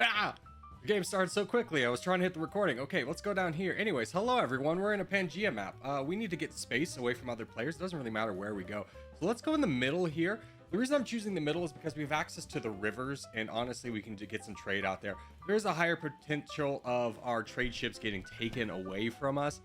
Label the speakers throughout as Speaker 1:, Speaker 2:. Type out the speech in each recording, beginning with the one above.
Speaker 1: Ah! The game started so quickly, I was trying to hit the recording. Okay, let's go down here. Anyways, hello everyone, we're in a Pangea map. We need to get space away from other players. It doesn't really matter where we go. So let's go in the middle here. The reason I'm choosing the middle is because we have access to the rivers, and honestly, we can get some trade out there. There's a higher potential of our trade ships getting taken away from us.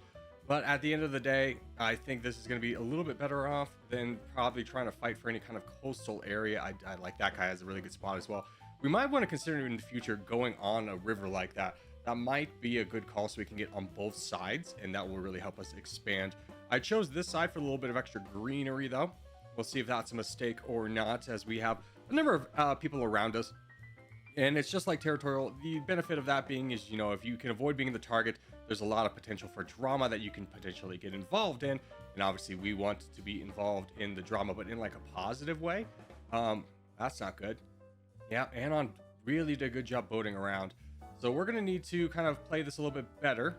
Speaker 1: But at the end of the day, I think this is going to be a little bit better off than probably trying to fight for any kind of coastal area. I like that guy has a really good spot as well. We might want to consider in the future going on a river like that. That might be a good call so we can get on both sides, and that will really help us expand. I chose this side for a little bit of extra greenery though. We'll see if that's a mistake or not, as we have a number of people around us. And it's just like territorial. The benefit of that being is, you know, if you can avoid being the target, there's a lot of potential for drama that you can potentially get involved in. And obviously we want to be involved in the drama, but in like a positive way. That's not good. Yeah, Anon really did a good job boating around. So we're going to need to kind of play this a little bit better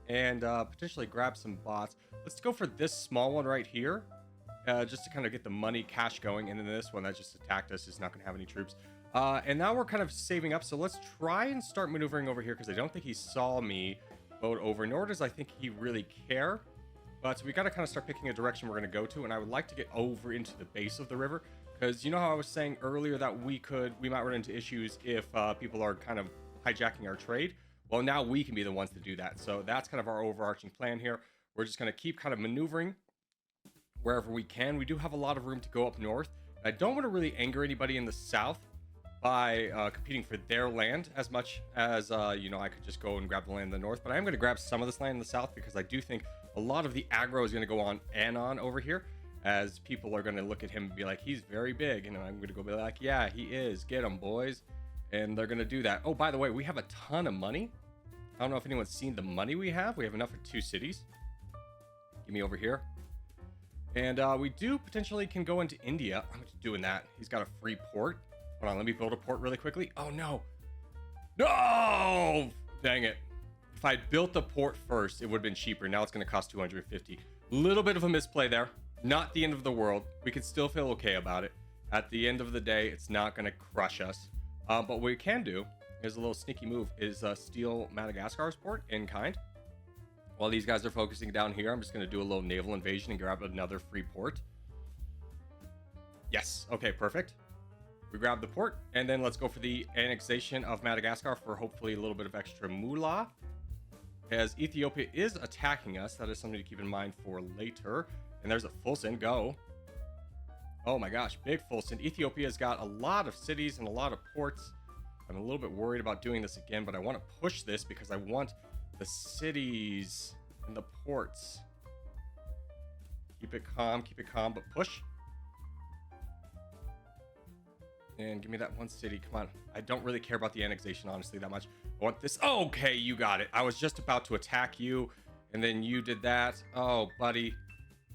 Speaker 1: and potentially grab some bots. Let's go for this small one right here, just to kind of get the money cash going. And then this one that just attacked us is not going to have any troops. And now we're kind of saving up. So let's try and start maneuvering over here, because I don't think he saw me boat over, nor does I think he really care. But we got to kind of start picking a direction we're going to go to. And I would like to get over into the base of the river, because you know how I was saying earlier that we might run into issues if people are kind of hijacking our trade. Well, now we can be the ones to do that. So that's kind of our overarching plan here. We're just going to keep kind of maneuvering wherever we can. We do have a lot of room to go up north. I don't want to really anger anybody in the south by competing for their land as much as, you know, I could just go and grab the land in the north. But I am going to grab some of this land in the south, because I do think a lot of the aggro is going to go on Anon over here, as people are going to look at him and be like, he's very big. And I'm going to go be like, yeah, he is. Get him, boys. And they're going to do that. Oh, by the way, we have a ton of money. I don't know if anyone's seen the money we have. We have enough for 2 cities. Give me over here. And we do potentially can go into India. I'm just doing that. He's got a free port. Hold on, let me build a port really quickly. Oh, no. No! Dang it. If I built the port first, it would have been cheaper. Now it's going to cost 250. Little bit of a misplay there. Not the end of the world. We can still feel okay about it. At the end of the day, it's not going to crush us. But what we can do is a little sneaky move is steal Madagascar's port in kind. While these guys are focusing down here, I'm just going to do a little naval invasion and grab another free port. Yes. Okay, perfect. We grab the port, and then let's go for the annexation of Madagascar for hopefully a little bit of extra moolah. As Ethiopia is attacking us, that is something to keep in mind for later. And there's a full send. Go. Oh my gosh, big full send. Ethiopia's got a lot of cities and a lot of ports. I'm a little bit worried about doing this again, but I want to push this because I want the cities and the ports. Keep it calm, but push. And give me that one city. Come on. I don't really care about the annexation, honestly, that much. I want this. Oh, okay, you got it. I was just about to attack you, and then you did that. Oh, buddy.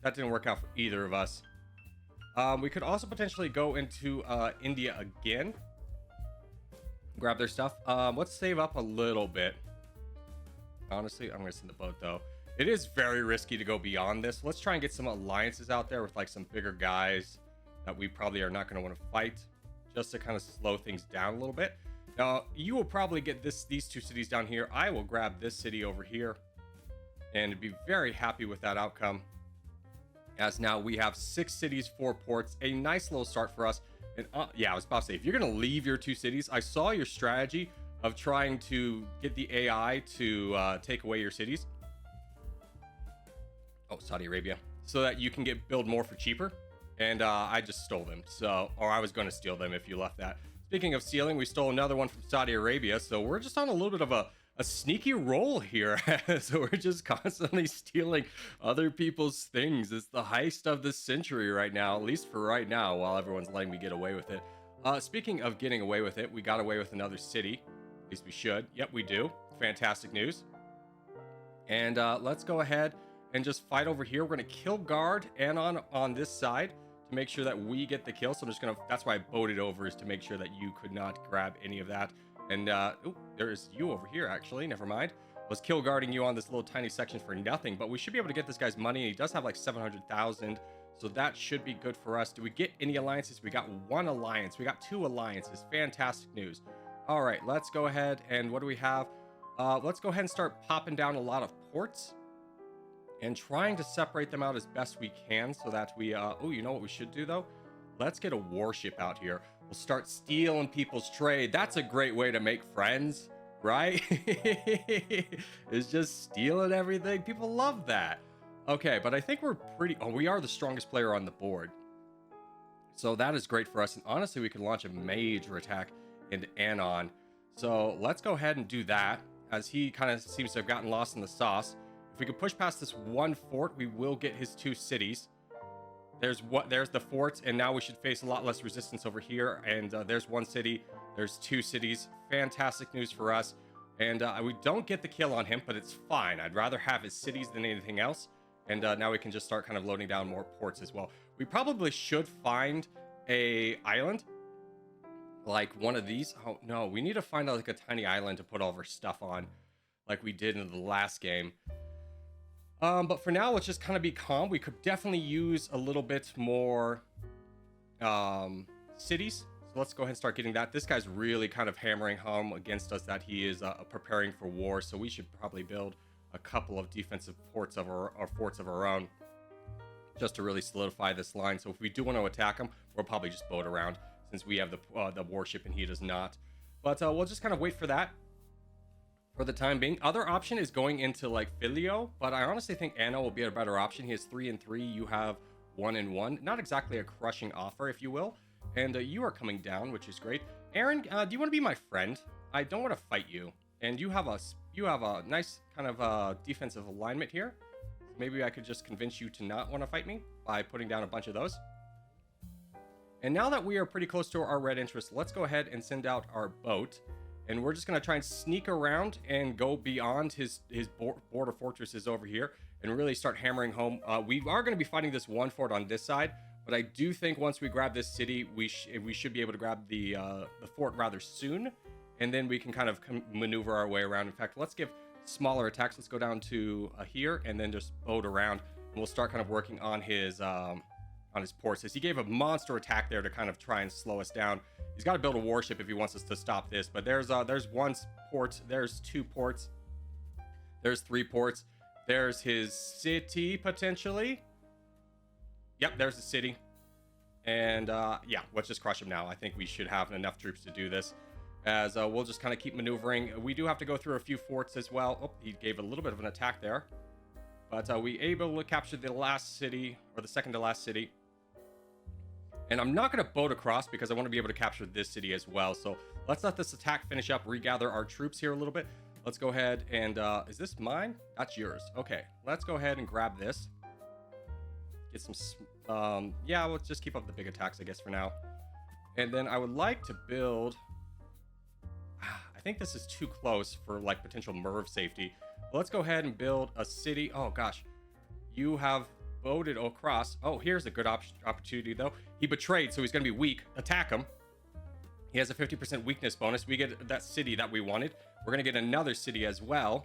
Speaker 1: That didn't work out for either of us. We could also potentially go into India again. Grab their stuff. Let's save up a little bit. Honestly, I'm going to send the boat, though. It is very risky to go beyond this. Let's try and get some alliances out there with, like, some bigger guys that we probably are not going to want to fight, just to kind of slow things down a little bit. Now, you will probably get these 2 cities down here. I will grab this city over here and be very happy with that outcome, as now we have 6 cities, 4 ports, a nice little start for us. And yeah, I was about to say, if you're going to leave your 2 cities, I saw your strategy of trying to get the AI to take away your cities. Oh, Saudi Arabia. So that you can build more for cheaper. And I just stole them. So, or I was going to steal them if you left that. Speaking of stealing, we stole another one from Saudi Arabia. So we're just on a little bit of a sneaky roll here. So we're just constantly stealing other people's things. It's the heist of the century right now, at least for right now, while everyone's letting me get away with it. Speaking of getting away with it, we got away with another city. At least we should. Yep, we do. Fantastic news. And let's go ahead and just fight over here. We're going to kill guard Anon on this side to make sure that we get the kill. So I'm just going to, that's why I boated over, is to make sure that you could not grab any of that. And oh, there's you over here, actually. Never mind. I was kill guarding you on this little tiny section for nothing, but we should be able to get this guy's money. He does have like 700,000, so that should be good for us. Do we get any alliances? We got 1 alliance. We got 2 alliances. Fantastic news. All right, let's go ahead and what do we have? Let's go ahead and start popping down a lot of ports and trying to separate them out as best we can so that we, oh, you know what we should do though? Let's get a warship out here. We'll start stealing people's trade. That's a great way to make friends, right? It's just stealing everything. People love that. Okay, but I think we're pretty, oh, we are the strongest player on the board. So that is great for us. And honestly, we can launch a major attack into Anon. So let's go ahead and do that, as he kind of seems to have gotten lost in the sauce. If we could push past this one fort, we will get his 2 cities. There's the forts, and now we should face a lot less resistance over here. And there's 1 city, there's 2 cities. Fantastic news for us. And we don't get the kill on him, but it's fine. I'd rather have his cities than anything else. And now we can just start kind of loading down more ports as well. We probably should find a island, like one of these. Oh no, we need to find like a tiny island to put all of our stuff on, like we did in the last game. But for now, let's just kind of be calm. We could definitely use a little bit more cities. So let's go ahead and start getting that. This guy's really kind of hammering home against us that he is preparing for war. So we should probably build a couple of defensive forts of our own, just to really solidify this line. So if we do want to attack him, we'll probably just boat around, since we have the warship and he does not. But we'll just kind of wait for that for the time being. Other option is going into like Filio, but I honestly think Anno will be a better option. He has 3 and 3. You have 1 and 1. Not exactly a crushing offer, if you will. And you are coming down, which is great. Aaron, do you want to be my friend? I don't want to fight you. And you have a nice kind of defensive alignment here. Maybe I could just convince you to not want to fight me by putting down a bunch of those. And now that we are pretty close to our red interest, let's go ahead and send out our boat. And we're just going to try and sneak around and go beyond his border fortresses over here and really start hammering home. We are going to be fighting this one fort on this side, but I do think once we grab this city, we should be able to grab the fort rather soon. And then we can kind of maneuver our way around. In fact, let's give smaller attacks. Let's go down to here and then just boat around. And we'll start kind of working on his ports. As he gave a monster attack there to kind of try and slow us down. He's got to build a warship if he wants us to stop this. But there's 1 port. There's 2 ports. There's 3 ports. There's his city, potentially. Yep, there's the city. And yeah, let's just crush him now. I think we should have enough troops to do this. As we'll just kind of keep maneuvering. We do have to go through a few forts as well. Oh, he gave a little bit of an attack there. But we able to capture the last city, or the second to last city. And I'm not going to boat across because I want to be able to capture this city as well. So let's let this attack finish up, regather our troops here a little bit. Let's go ahead and, is this mine? That's yours. Okay, let's go ahead and grab this. Get some, yeah, let's just keep up the big attacks, I guess, for now. And then I would like to build, I think this is too close for like potential MERV safety. But let's go ahead and build a city. Oh gosh, you have boated across. Oh, here's a good opportunity though. He betrayed, so he's going to be weak. Attack him. He has a 50% weakness bonus. We get that city that we wanted. We're going to get another city as well.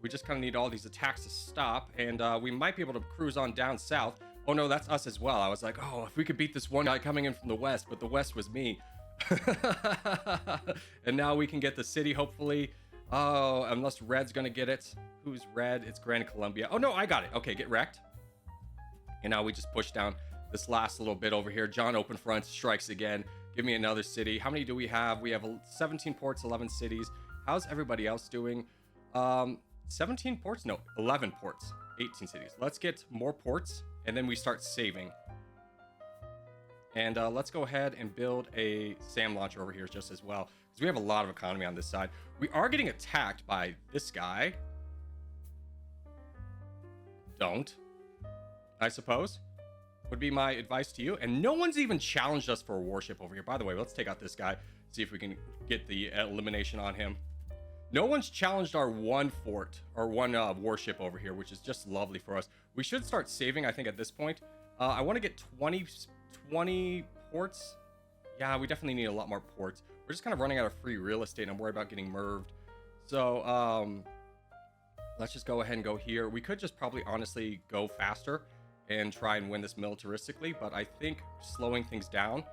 Speaker 1: We just kind of need all these attacks to stop, and we might be able to cruise on down south. Oh no, that's us as well. I was like, oh, if we could beat this one guy coming in from the west, but the west was me. And now we can get the city, hopefully. Oh, unless Red's going to get it. Who's Red? It's Grand Columbia. Oh no, I got it. Okay, get wrecked. And now we just push down this last little bit over here. John Openfront strikes again. Give me another city. How many do we have? We have 17 ports, 11 cities. How's everybody else doing? 17 ports? No, 11 ports, 18 cities. Let's get more ports, and then we start saving. And let's go ahead and build a SAM launcher over here just as well, because we have a lot of economy on this side. We are getting attacked by this guy. Don't, I suppose, would be my advice to you. And no one's even challenged us for a warship over here. By the way, let's take out this guy, see if we can get the elimination on him. No one's challenged our one fort or one warship over here, which is just lovely for us. We should start saving, I think, at this point. I want to get 20 ports. Yeah, we definitely need a lot more ports. We're just kind of running out of free real estate, and I'm worried about getting merved. So let's just go ahead and go here. We could just probably honestly go faster and try and win this militaristically, but I think slowing things down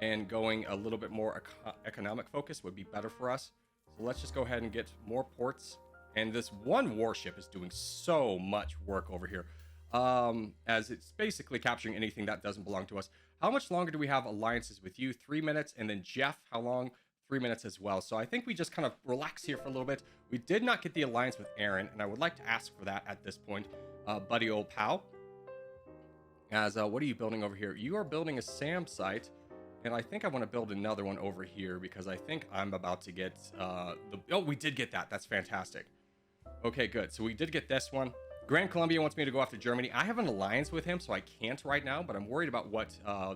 Speaker 1: and going a little bit more economic focus would be better for us. So let's just go ahead and get more ports. And this one warship is doing so much work over here, as it's basically capturing anything that doesn't belong to us. How much longer do we have alliances with you? 3 minutes. And then Jeff, how long? 3 minutes as well. So I think we just kind of relax here for a little bit. We did not get the alliance with Aaron, and I would like to ask for that at this point, buddy old pal. As what are you building over here? You are building a SAM site, and I think I want to build another one over here because I think I'm about to get oh, we did get that. That's fantastic. Okay, good. So we did get this one. Grand Columbia wants me to go after Germany. I have an alliance with him, so I can't right now, but I'm worried about what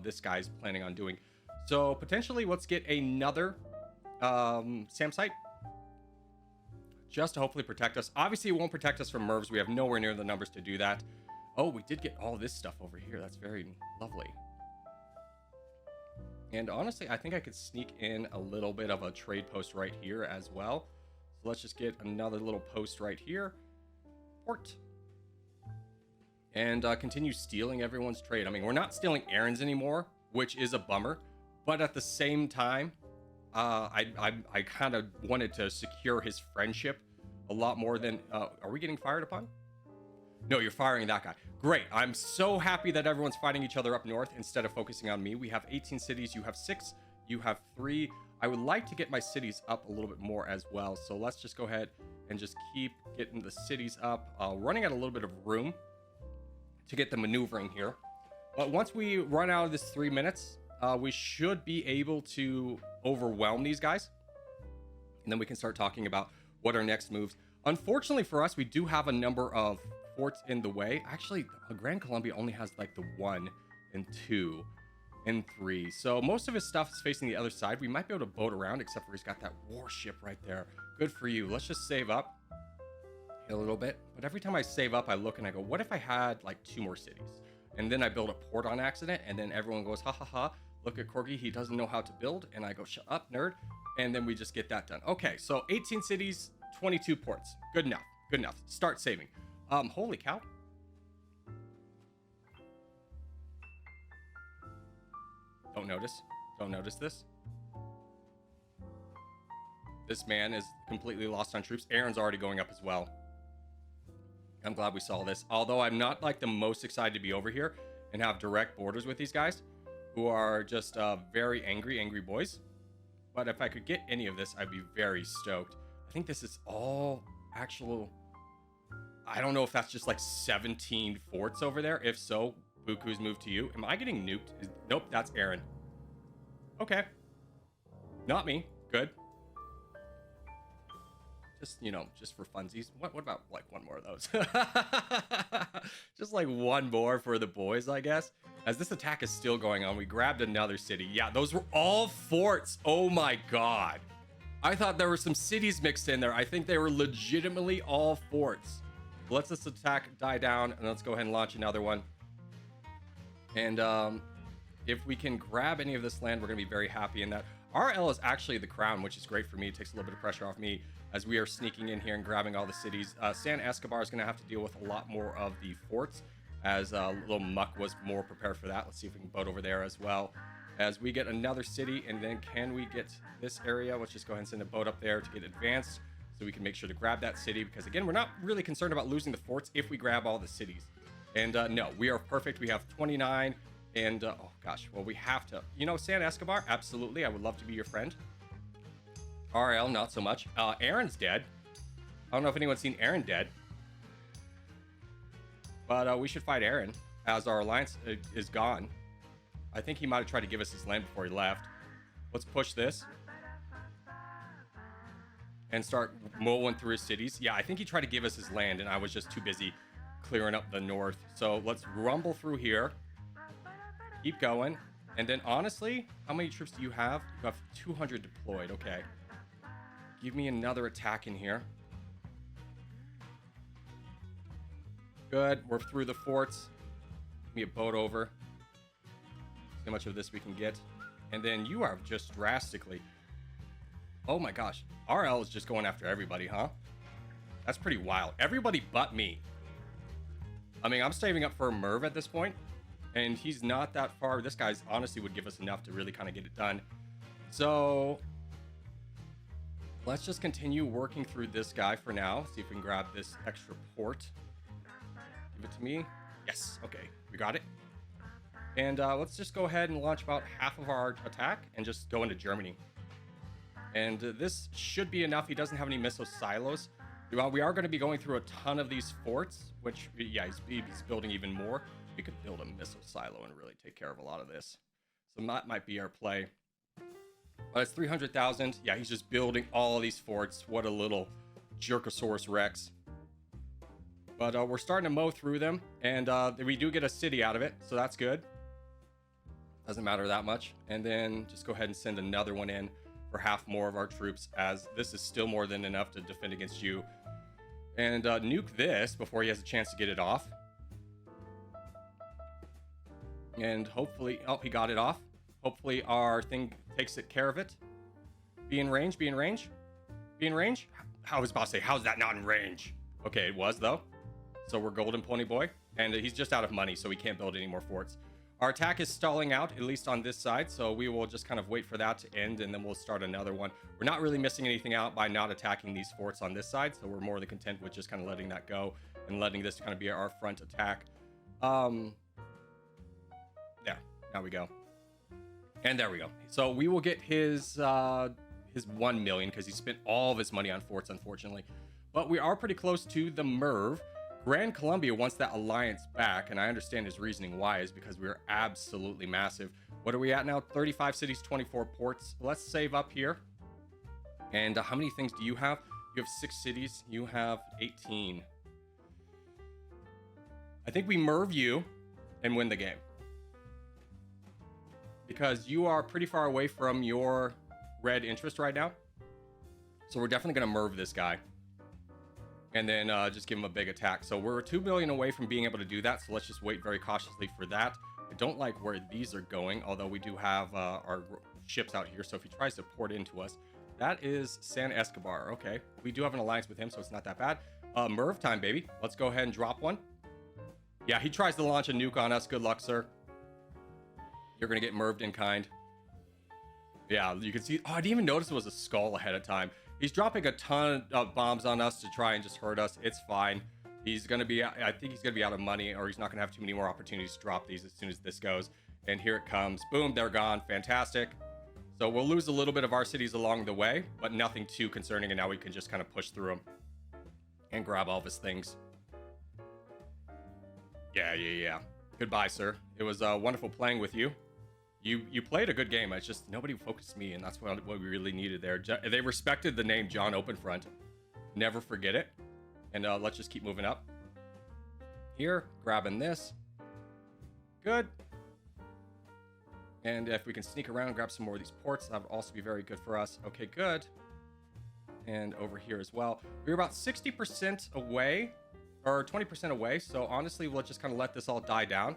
Speaker 1: this guy's planning on doing. So potentially, let's get another SAM site just to hopefully protect us. Obviously, it won't protect us from MIRVs. We have nowhere near the numbers to do that. Oh, we did get all this stuff over here. That's very lovely. And honestly, I think I could sneak in a little bit of a trade post right here as well. So let's just get another little post right here. Port. And continue stealing everyone's trade. I mean, we're not stealing Aaron's anymore, which is a bummer. But at the same time, I kind of wanted to secure his friendship a lot more than... are we getting fired upon? No, you're firing that guy. Great. I'm so happy that everyone's fighting each other up north instead of focusing on me. We have 18 cities. You have 6. You have 3. I would like to get my cities up a little bit more as well. So let's just go ahead and just keep getting the cities up. Running out a little bit of room to get the maneuvering here. But once we run out of this 3 minutes, we should be able to overwhelm these guys. And then we can start talking about what our next moves. Unfortunately for us, we do have a number of forts in the way. Actually, Grand Columbia only has like the 1 and 2 and 3. So most of his stuff is facing the other side. We might be able to boat around, except for he's got that warship right there. Good for you. Let's just save up a little bit. But every time I save up, I look and I go, what if I had like 2 more cities? And then I build a port on accident, and then everyone goes, ha ha ha. Look at Corgi, he doesn't know how to build. And I go, shut up, nerd. And then we just get that done. Okay, so 18 cities, 22 ports. Good enough. Good enough. Start saving. Holy cow. Don't notice this. This man is completely lost on troops. Aaron's already going up as well. I'm glad we saw this. Although I'm not like the most excited to be over here and have direct borders with these guys who are just very angry boys. But if I could get any of this, I'd be very stoked. I think this is all actual... I don't know if that's just like 17 forts over there. If so, Buku's moved to you. Am I getting nuked? Nope, that's Aaron. Okay. Not me. Good. Just, you know, just for funsies. What about like one more of those? Just like one more for the boys, I guess. As this attack is still going on, we grabbed another city. Yeah, those were all forts. Oh my god. I thought there were some cities mixed in there. I think they were legitimately all forts. Let's this attack die down, and let's go ahead and launch another one. And if we can grab any of this land, we're going to be very happy in that. RL is actually the crown, which is great for me. It takes a little bit of pressure off me as we are sneaking in here and grabbing all the cities. San Escobar is going to have to deal with a lot more of the forts, as Little Muck was more prepared for that. Let's see if we can boat over there as well. As we get another city, and then can we get this area? Let's just go ahead and send a boat up there to get advanced, so we can make sure to grab that city, because again, we're not really concerned about losing the forts if we grab all the cities. And no, we are perfect. We have 29, and oh gosh, well, we have to, you know, San Escobar, absolutely, I would love to be your friend. RL, not so much. Aaron's dead. I don't know if anyone's seen Aaron dead, but we should fight Aaron, as our alliance is gone. I think he might have tried to give us his land before he left. Let's push this and start mowing through his cities. Yeah, I think he tried to give us his land, and I was just too busy clearing up the north. So let's rumble through here. Keep going. And then, honestly, how many troops do you have? You have 200 deployed. Okay. Give me another attack in here. Good. We're through the forts. Give me a boat over. See how much of this we can get. And then you are just drastically... Oh my gosh. RL is just going after everybody, huh? That's pretty wild. Everybody but me. I mean, I'm saving up for a MIRV at this point. and he's not that far. This guy's honestly would give us enough to really kind of get it done. So let's just continue working through this guy for now. See if we can grab this extra port. Give it to me. Yes. Okay, we got it. And let's just go ahead and launch about half of our attack and just go into Germany. And this should be enough. He doesn't have any missile silos. We are going to be going through a ton of these forts, which, yeah, he's building even more. We could build a missile silo and really take care of a lot of this. So that might be our play. But it's 300,000. Yeah, he's just building all of these forts. What a little Jerkosaurus Rex. But we're starting to mow through them, and we do get a city out of it, so that's good. Doesn't matter that much. And then just go ahead and send another one in for half more of our troops, as this is still more than enough to defend against you. And nuke this before he has a chance to get it off. And hopefully, oh, he got it off. Hopefully our thing takes care of it. Be in range, be in range, be in range. I was about to say, how's that not in range? Okay, it was though. So we're golden pony boy, and he's just out of money, so we can't build any more forts. Our attack is stalling out, at least on this side, so we will just kind of wait for that to end, and then we'll start another one. We're not really missing anything out by not attacking these forts on this side, so we're more than content with just kind of letting that go and letting this kind of be our front attack. There, now we go. And there we go. So we will get his 1 million, because he spent all of his money on forts, unfortunately. But we are pretty close to the Merv. Grand Columbia wants that alliance back, and I understand his reasoning why is because we are absolutely massive. What are we at now? 35 cities, 24 ports. Let's save up here. And how many things do you have? You have 6 cities. You have 18. I think we Merv you and win the game, because you are pretty far away from your red interest right now. So we're definitely going to Merv this guy. And then just give him a big attack. So we're 2 billion away from being able to do that. So let's just wait very cautiously for that. I don't like where these are going, although we do have our ships out here. So if he tries to port into us, that is San Escobar. Okay, we do have an alliance with him, so it's not that bad. Merv time, baby. Let's go ahead and drop one. Yeah, he tries to launch a nuke on us. Good luck, sir. You're going to get Merved in kind. Yeah, you can see. Oh, I didn't even notice it was a skull ahead of time. He's dropping a ton of bombs on us to try and just hurt us. It's fine. He's going to be, I think he's going to be out of money, or he's not going to have too many more opportunities to drop these as soon as this goes. And here it comes. Boom, they're gone. Fantastic. So we'll lose a little bit of our cities along the way, but nothing too concerning. And now we can just kind of push through them and grab all of his things. Yeah. Goodbye, sir. It was wonderful playing with you. You played a good game. It's just nobody focused me, and that's what we really needed there. They respected the name John Openfront. Never forget it. And let's just keep moving up. Here, grabbing this. Good. And if we can sneak around and grab some more of these ports, that would also be very good for us. Okay, good. And over here as well. We're about 60% away, or 20% away. So honestly, let's just kind of let this all die down.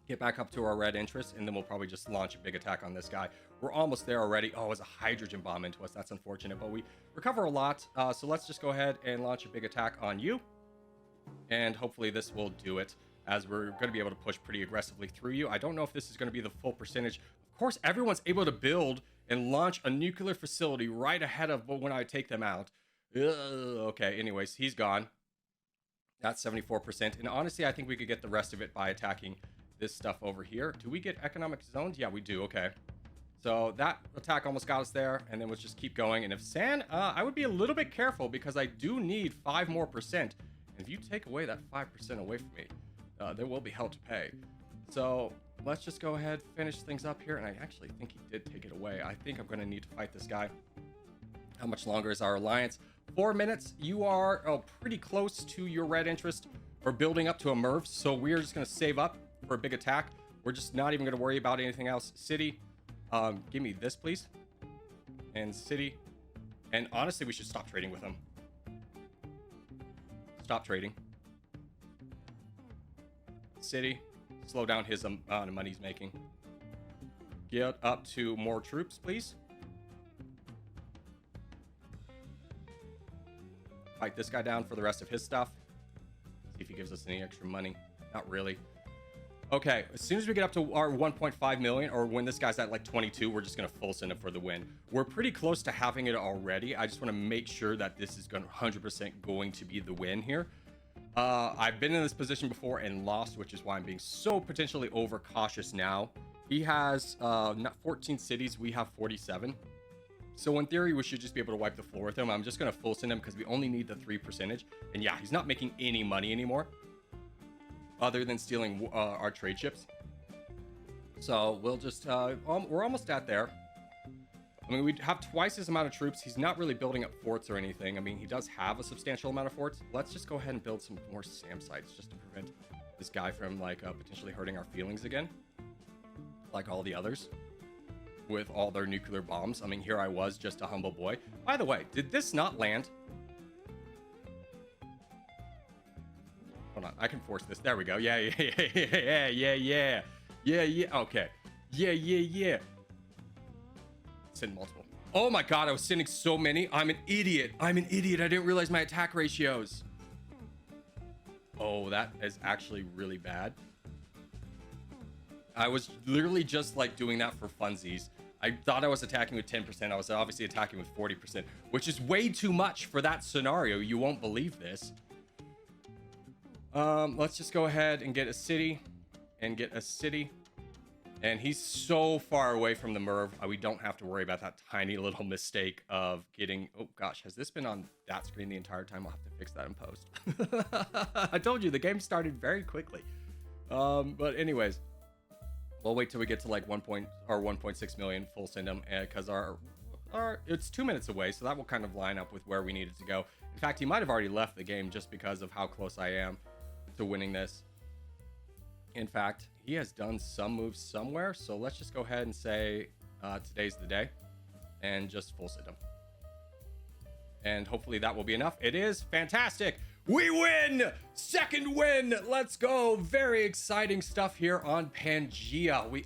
Speaker 1: Get back up to our red interest, and then we'll probably just launch a big attack on this guy. We're almost there already. Oh, it was a hydrogen bomb into us. That's unfortunate, but we recover a lot. So let's just go ahead and launch a big attack on you. And hopefully this will do it, as we're going to be able to push pretty aggressively through you. I don't know if this is going to be the full percentage. Of course, everyone's able to build and launch a nuclear facility right ahead of when I take them out. Okay, anyways, he's gone. That's 74%. And honestly, I think we could get the rest of it by attacking this stuff over here. Do we get economic zones? Yeah, we do. Okay, so that attack almost got us there, and then let's just keep going. And if San, I would be a little bit careful, because I do need 5% more. And if you take away that 5% away from me, there will be hell to pay. So let's just go ahead, finish things up here. And I actually think he did take it away. I think I'm going to need to fight this guy. How much longer is our alliance? 4 minutes. You are pretty close to your red interest. We're building up to a Merv, so we're just going to save up for a big attack. We're just not even going to worry about anything else. City, give me this, please. And city. And honestly, we should stop trading with them. Stop trading. City, slow down his amount of money he's making. Get up to more troops, please. Fight this guy down for the rest of his stuff. See if he gives us any extra money. Not really. Okay, as soon as we get up to our 1.5 million, or when this guy's at like 22, we're just gonna full send him for the win. We're pretty close to having it already. I just want to make sure that this is going 100% going to be the win here. I've been in this position before and lost, which is why I'm being so potentially overcautious now. He has not 14 cities, we have 47. So in theory, we should just be able to wipe the floor with him. I'm just gonna full send him because we only need the 3%. And yeah, he's not making any money anymore, other than stealing our trade ships. So we'll just, we're almost at there. I mean, we have twice his amount of troops. He's not really building up forts or anything. I mean, he does have a substantial amount of forts. Let's just go ahead and build some more SAM sites just to prevent this guy from like potentially hurting our feelings again, like all the others with all their nuclear bombs. I mean, here I was, just a humble boy. By the way, did this not land? Hold on, I can force this. There we go. Yeah. Okay. Yeah. Send multiple. Oh my god, I was sending so many. I'm an idiot. I didn't realize my attack ratios. Oh, that is actually really bad. I was literally just like doing that for funsies. I thought I was attacking with 10%. I was obviously attacking with 40%, which is way too much for that scenario. You won't believe this. Let's just go ahead and get a city and get a city. And he's so far away from the Merv. We don't have to worry about that tiny little mistake of getting... Oh, gosh. Has this been on that screen the entire time? I'll have to fix that in post. I told you, the game started very quickly. But anyways, we'll wait till we get to like 1.6 million full send him, because our it's 2 minutes away, so that will kind of line up with where we needed to go. In fact, he might have already left the game just because of how close I am to winning this. In fact, he has done some moves somewhere, so let's just go ahead and say today's the day and just full send him. And hopefully that will be enough. It is fantastic. We win! Second win! Let's go. Very exciting stuff here on Pangea.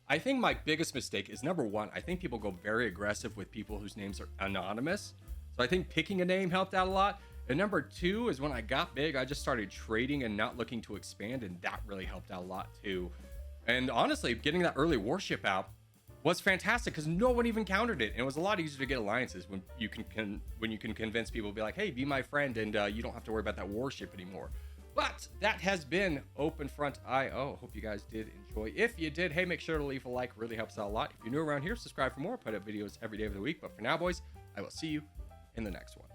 Speaker 1: I think my biggest mistake is, number one, I think people go very aggressive with people whose names are anonymous. So I think picking a name helped out a lot. And number two is, when I got big, I just started trading and not looking to expand, and that really helped out a lot too. And honestly, getting that early warship out was fantastic because no one even countered it. And it was a lot easier to get alliances when you can convince people to be like, hey, be my friend, and you don't have to worry about that warship anymore. But that has been Openfront IO. Hope you guys did enjoy. If you did, hey, make sure to leave a like. Really helps out a lot. If you're new around here, subscribe for more. I put up videos every day of the week. But for now, boys, I will see you in the next one.